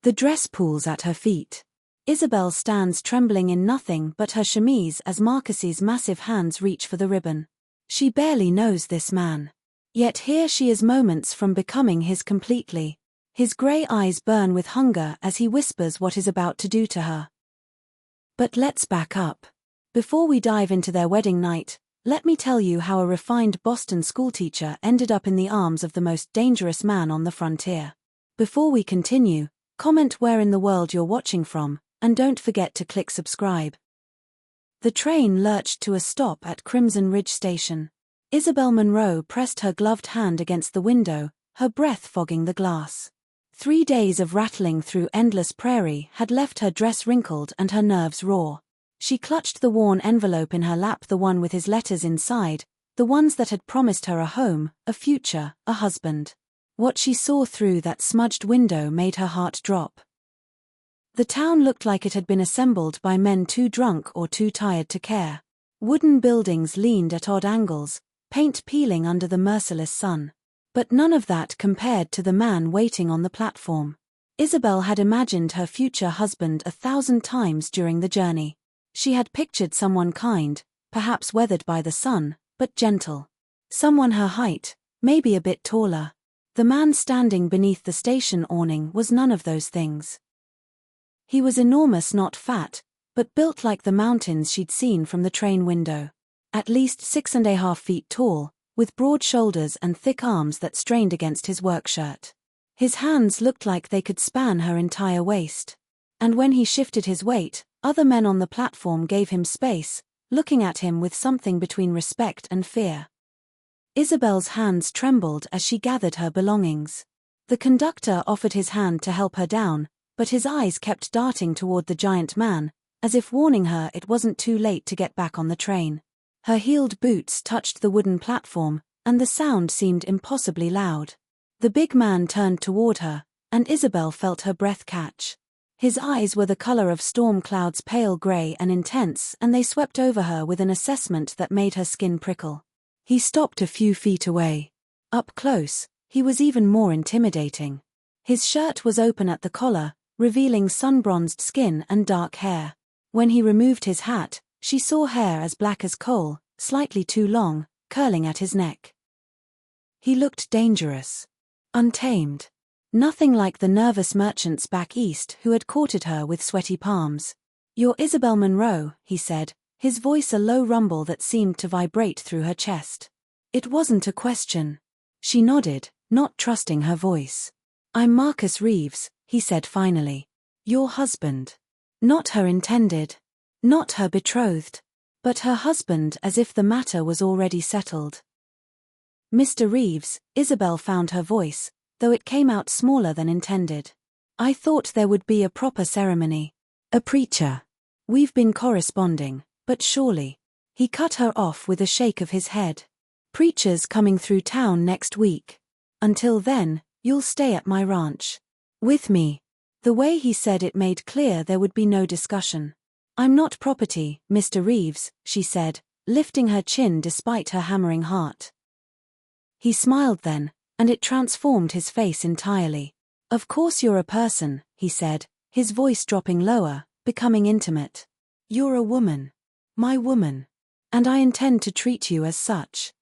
The dress pools at her feet. Isabel stands trembling in nothing but her chemise as Marcus's massive hands reach for the ribbon. She barely knows this man. Yet here she is moments from becoming his completely. His grey eyes burn with hunger as he whispers what is about to do to her. But let's back up. Before we dive into their wedding night, let me tell you how a refined Boston schoolteacher ended up in the arms of the most dangerous man on the frontier. Before we continue, comment where in the world you're watching from, and don't forget to click subscribe. The train lurched to a stop at Crimson Ridge Station. Isabel Monroe pressed her gloved hand against the window, her breath fogging the glass. 3 days of rattling through endless prairie had left her dress wrinkled and her nerves raw. She clutched the worn envelope in her lap, the one with his letters inside, the ones that had promised her a home, a future, a husband. What she saw through that smudged window made her heart drop. The town looked like it had been assembled by men too drunk or too tired to care. Wooden buildings leaned at odd angles, paint peeling under the merciless sun. But none of that compared to the man waiting on the platform. Isabel had imagined her future husband 1,000 times during the journey. She had pictured someone kind, perhaps weathered by the sun, but gentle. Someone her height, maybe a bit taller. The man standing beneath the station awning was none of those things. He was enormous, not fat, but built like the mountains she'd seen from the train window. At least 6.5 feet tall, with broad shoulders and thick arms that strained against his work shirt. His hands looked like they could span her entire waist. And when he shifted his weight, other men on the platform gave him space, looking at him with something between respect and fear. Isabel's hands trembled as she gathered her belongings. The conductor offered his hand to help her down, but his eyes kept darting toward the giant man, as if warning her it wasn't too late to get back on the train. Her heeled boots touched the wooden platform, and the sound seemed impossibly loud. The big man turned toward her, and Isabel felt her breath catch. His eyes were the color of storm clouds, pale gray and intense, and they swept over her with an assessment that made her skin prickle. He stopped a few feet away. Up close, he was even more intimidating. His shirt was open at the collar, revealing sun-bronzed skin and dark hair. When he removed his hat, she saw hair as black as coal, slightly too long, curling at his neck. He looked dangerous. Untamed. Nothing like the nervous merchants back east who had courted her with sweaty palms. "You're Isabel Monroe," he said, his voice a low rumble that seemed to vibrate through her chest. It wasn't a question. She nodded, not trusting her voice. "I'm Marcus Reeves," he said finally. "Your husband." Not her intended. Not her betrothed. But her husband, as if the matter was already settled. "Mr. Reeves," Isabel found her voice, though it came out smaller than intended. "I thought there would be a proper ceremony. A preacher. We've been corresponding, but surely." He cut her off with a shake of his head. "Preacher's coming through town next week. Until then, you'll stay at my ranch. With me." The way he said it made clear there would be no discussion. "I'm not property, Mr. Reeves," she said, lifting her chin despite her hammering heart. He smiled then, and it transformed his face entirely. "Of course you're a person," he said, his voice dropping lower, becoming intimate. "You're a woman. My woman. And I intend to treat you as such.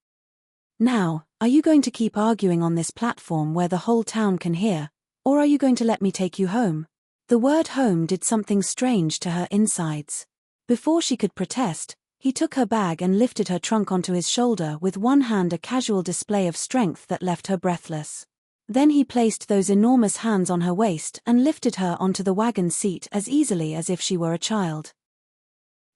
Now, are you going to keep arguing on this platform where the whole town can hear, or are you going to let me take you home?" The word home did something strange to her insides. Before she could protest, he took her bag and lifted her trunk onto his shoulder with one hand, a casual display of strength that left her breathless. Then he placed those enormous hands on her waist and lifted her onto the wagon seat as easily as if she were a child.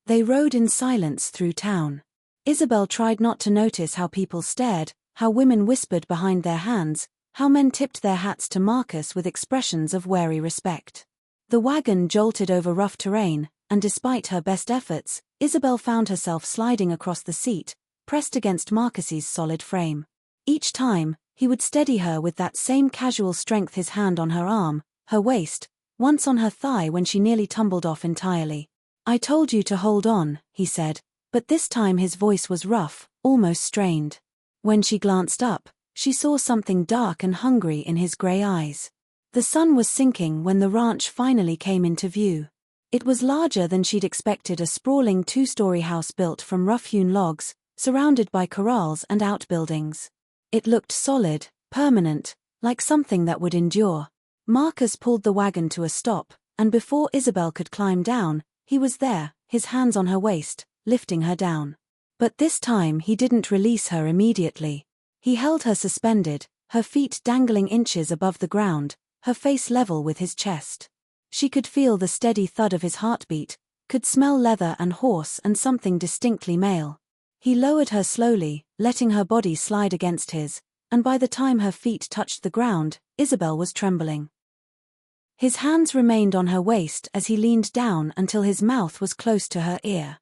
They rode in silence through town. Isabel tried not to notice how people stared, how women whispered behind their hands, how men tipped their hats to Marcus with expressions of wary respect. The wagon jolted over rough terrain, and despite her best efforts, Isabel found herself sliding across the seat, pressed against Marcus's solid frame. Each time, he would steady her with that same casual strength, his hand on her arm, her waist, once on her thigh when she nearly tumbled off entirely. "I told you to hold on," he said, but this time his voice was rough, almost strained. When she glanced up, she saw something dark and hungry in his grey eyes. The sun was sinking when the ranch finally came into view. It was larger than she'd expected, a sprawling two-story house built from rough-hewn logs, surrounded by corrals and outbuildings. It looked solid, permanent, like something that would endure. Marcus pulled the wagon to a stop, and before Isabel could climb down, he was there, his hands on her waist, lifting her down. But this time he didn't release her immediately. He held her suspended, her feet dangling inches above the ground, her face level with his chest. She could feel the steady thud of his heartbeat, could smell leather and horse and something distinctly male. He lowered her slowly, letting her body slide against his, and by the time her feet touched the ground, Isabel was trembling. His hands remained on her waist as he leaned down until his mouth was close to her ear.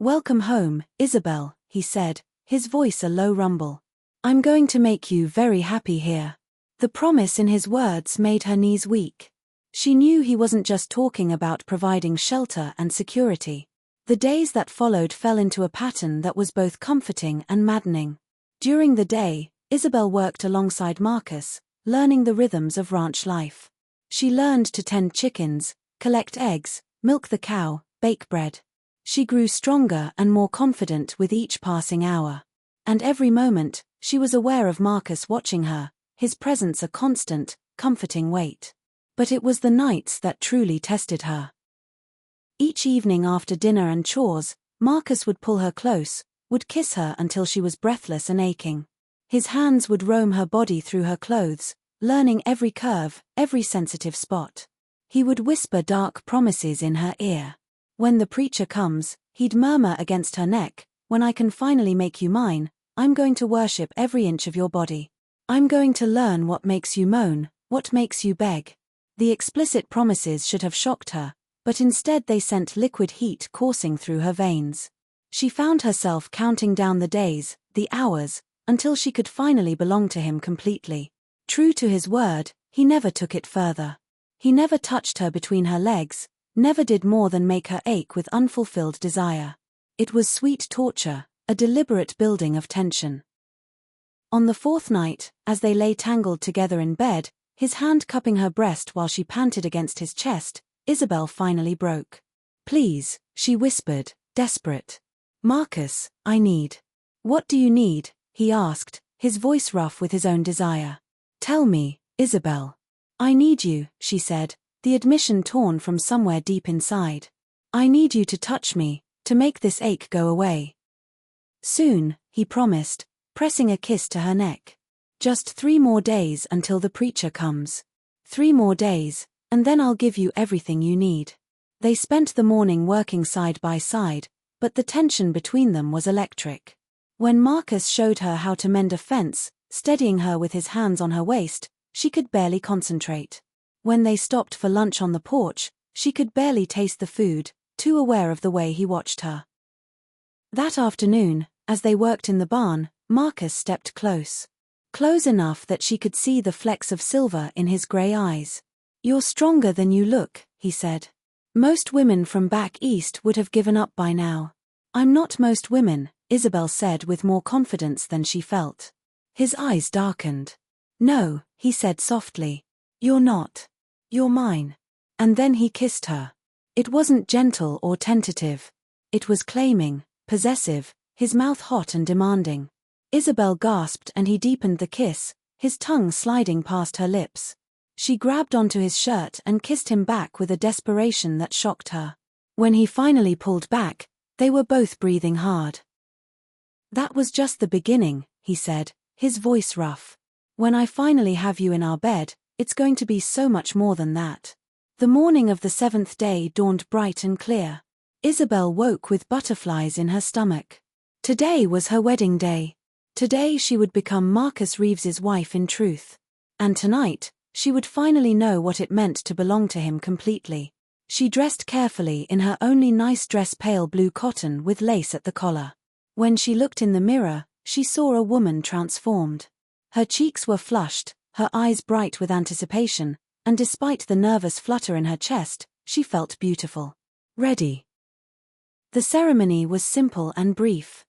"Welcome home, Isabel," he said, his voice a low rumble. "I'm going to make you very happy here." The promise in his words made her knees weak. She knew he wasn't just talking about providing shelter and security. The days that followed fell into a pattern that was both comforting and maddening. During the day, Isabel worked alongside Marcus, learning the rhythms of ranch life. She learned to tend chickens, collect eggs, milk the cow, bake bread. She grew stronger and more confident with each passing hour. And every moment, she was aware of Marcus watching her, his presence a constant, comforting weight. But it was the nights that truly tested her. Each evening after dinner and chores, Marcus would pull her close, would kiss her until she was breathless and aching. His hands would roam her body through her clothes, learning every curve, every sensitive spot. He would whisper dark promises in her ear. "When the preacher comes," he'd murmur against her neck, "when I can finally make you mine, I'm going to worship every inch of your body. I'm going to learn what makes you moan, what makes you beg." The explicit promises should have shocked her, but instead they sent liquid heat coursing through her veins. She found herself counting down the days, the hours, until she could finally belong to him completely. True to his word, he never took it further. He never touched her between her legs, never did more than make her ache with unfulfilled desire. It was sweet torture, a deliberate building of tension. On the fourth night, as they lay tangled together in bed, his hand cupping her breast while she panted against his chest, Isabel finally broke. "Please," she whispered, desperate. "Marcus, I need." "What do you need?" he asked, his voice rough with his own desire. "Tell me, Isabel." "I need you," she said, the admission torn from somewhere deep inside. "I need you to touch me, to make this ache go away." "Soon," he promised, pressing a kiss to her neck. "Just 3 more days until the preacher comes. 3 more days, and then I'll give you everything you need." They spent the morning working side by side, but the tension between them was electric. When Marcus showed her how to mend a fence, steadying her with his hands on her waist, she could barely concentrate. When they stopped for lunch on the porch, she could barely taste the food, too aware of the way he watched her. That afternoon, as they worked in the barn, Marcus stepped close. Close enough that she could see the flecks of silver in his gray eyes. "You're stronger than you look," he said. "Most women from back east would have given up by now." "I'm not most women," Isabel said with more confidence than she felt. His eyes darkened. "No," he said softly. "You're not. You're mine." And then he kissed her. It wasn't gentle or tentative. It was claiming, possessive, his mouth hot and demanding. Isabel gasped and he deepened the kiss, his tongue sliding past her lips. She grabbed onto his shirt and kissed him back with a desperation that shocked her. When he finally pulled back, they were both breathing hard. "That was just the beginning," he said, his voice rough. "When I finally have you in our bed, it's going to be so much more than that." The morning of the 7th day dawned bright and clear. Isabel woke with butterflies in her stomach. Today was her wedding day. Today she would become Marcus Reeves's wife in truth. And tonight, she would finally know what it meant to belong to him completely. She dressed carefully in her only nice dress, pale blue cotton with lace at the collar. When she looked in the mirror, she saw a woman transformed. Her cheeks were flushed, her eyes bright with anticipation, and despite the nervous flutter in her chest, she felt beautiful. Ready. The ceremony was simple and brief.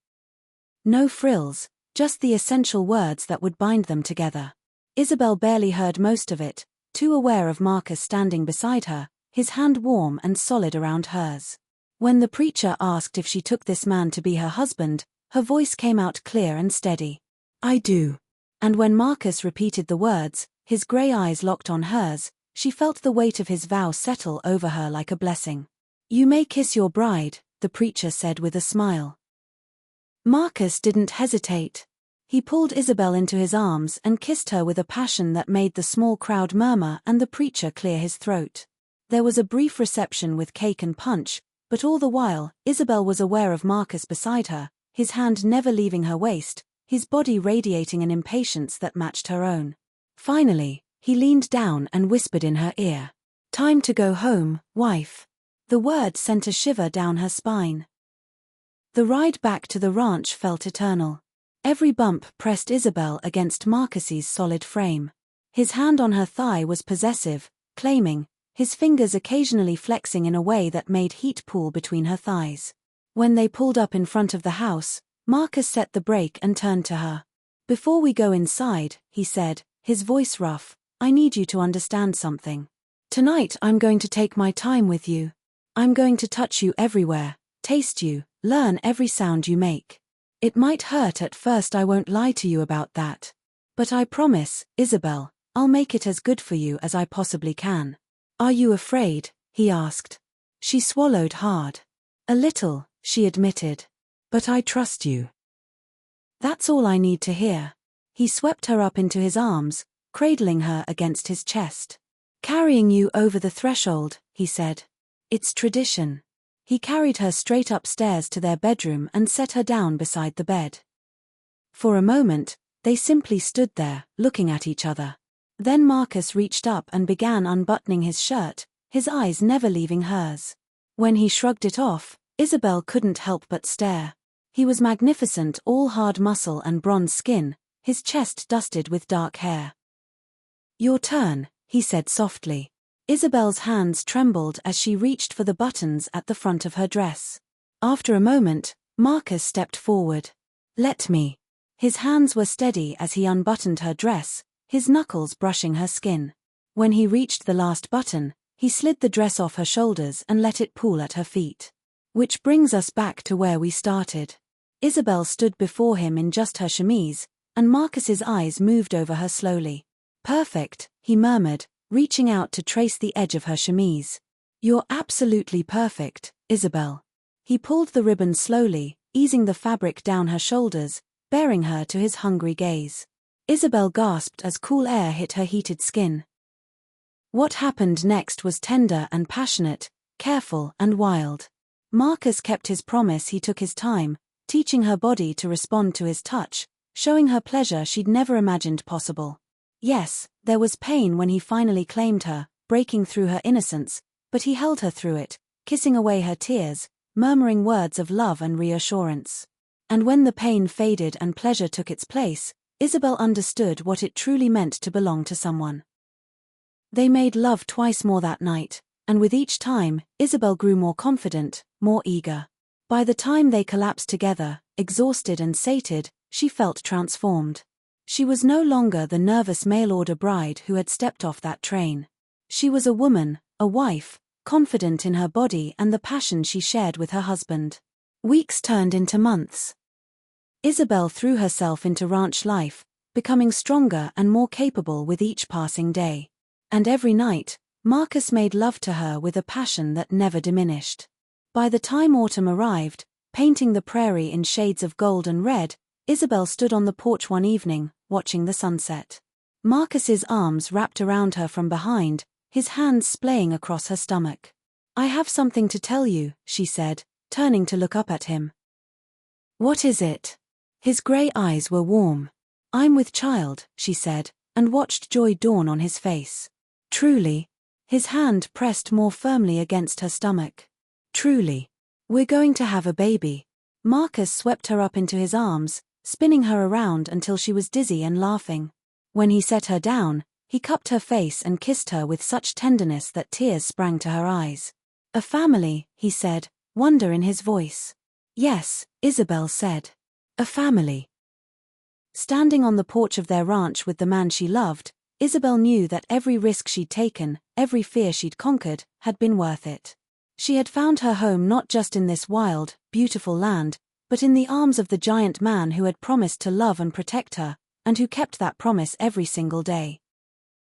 No frills, just the essential words that would bind them together. Isabel barely heard most of it, too aware of Marcus standing beside her, his hand warm and solid around hers. When the preacher asked if she took this man to be her husband, her voice came out clear and steady. "I do." And when Marcus repeated the words, his grey eyes locked on hers, she felt the weight of his vow settle over her like a blessing. "You may kiss your bride," the preacher said with a smile. Marcus didn't hesitate. He pulled Isabel into his arms and kissed her with a passion that made the small crowd murmur and the preacher clear his throat. There was a brief reception with cake and punch, but all the while, Isabel was aware of Marcus beside her, his hand never leaving her waist, his body radiating an impatience that matched her own. Finally, he leaned down and whispered in her ear, "Time to go home, wife." The word sent a shiver down her spine. The ride back to the ranch felt eternal. Every bump pressed Isabel against Marcus's solid frame. His hand on her thigh was possessive, claiming, his fingers occasionally flexing in a way that made heat pool between her thighs. When they pulled up in front of the house, Marcus set the brake and turned to her. "Before we go inside," he said, his voice rough, "I need you to understand something. Tonight I'm going to take my time with you. I'm going to touch you everywhere, taste you, learn every sound you make. It might hurt at first, I won't lie to you about that. But I promise, Isabel, I'll make it as good for you as I possibly can." "Are you afraid?" he asked. She swallowed hard. "A little," she admitted. "But I trust you." "That's all I need to hear." He swept her up into his arms, cradling her against his chest. "Carrying you over the threshold," he said. "It's tradition." He carried her straight upstairs to their bedroom and set her down beside the bed. For a moment, they simply stood there, looking at each other. Then Marcus reached up and began unbuttoning his shirt, his eyes never leaving hers. When he shrugged it off, Isabel couldn't help but stare. He was magnificent, all hard muscle and bronze skin, his chest dusted with dark hair. "Your turn," he said softly. Isabel's hands trembled as she reached for the buttons at the front of her dress. After a moment, Marcus stepped forward. "Let me." His hands were steady as he unbuttoned her dress, his knuckles brushing her skin. When he reached the last button, he slid the dress off her shoulders and let it pool at her feet. "Which brings us back to where we started." Isabel stood before him in just her chemise, and Marcus's eyes moved over her slowly. "Perfect," he murmured, reaching out to trace the edge of her chemise. "You're absolutely perfect, Isabel." He pulled the ribbon slowly, easing the fabric down her shoulders, bearing her to his hungry gaze. Isabel gasped as cool air hit her heated skin. What happened next was tender and passionate, careful and wild. Marcus kept his promise. He took his time, teaching her body to respond to his touch, showing her pleasure she'd never imagined possible. Yes, there was pain when he finally claimed her, breaking through her innocence, but he held her through it, kissing away her tears, murmuring words of love and reassurance. And when the pain faded and pleasure took its place, Isabel understood what it truly meant to belong to someone. They made love twice more that night, and with each time, Isabel grew more confident, more eager. By the time they collapsed together, exhausted and sated, she felt transformed. She was no longer the nervous mail-order bride who had stepped off that train. She was a woman, a wife, confident in her body and the passion she shared with her husband. Weeks turned into months. Isabel threw herself into ranch life, becoming stronger and more capable with each passing day. And every night, Marcus made love to her with a passion that never diminished. By the time autumn arrived, painting the prairie in shades of gold and red, Isabel stood on the porch one evening, watching the sunset. Marcus's arms wrapped around her from behind, his hands splaying across her stomach. "I have something to tell you," she said, turning to look up at him. "What is it?" His grey eyes were warm. "I'm with child," she said, and watched joy dawn on his face. "Truly?" His hand pressed more firmly against her stomach. "Truly. We're going to have a baby." Marcus swept her up into his arms, spinning her around until she was dizzy and laughing. When he set her down, he cupped her face and kissed her with such tenderness that tears sprang to her eyes. "A family," he said, wonder in his voice. "Yes," Isabel said. "A family." Standing on the porch of their ranch with the man she loved, Isabel knew that every risk she'd taken, every fear she'd conquered, had been worth it. She had found her home not just in this wild, beautiful land, but in the arms of the giant man who had promised to love and protect her, and who kept that promise every single day.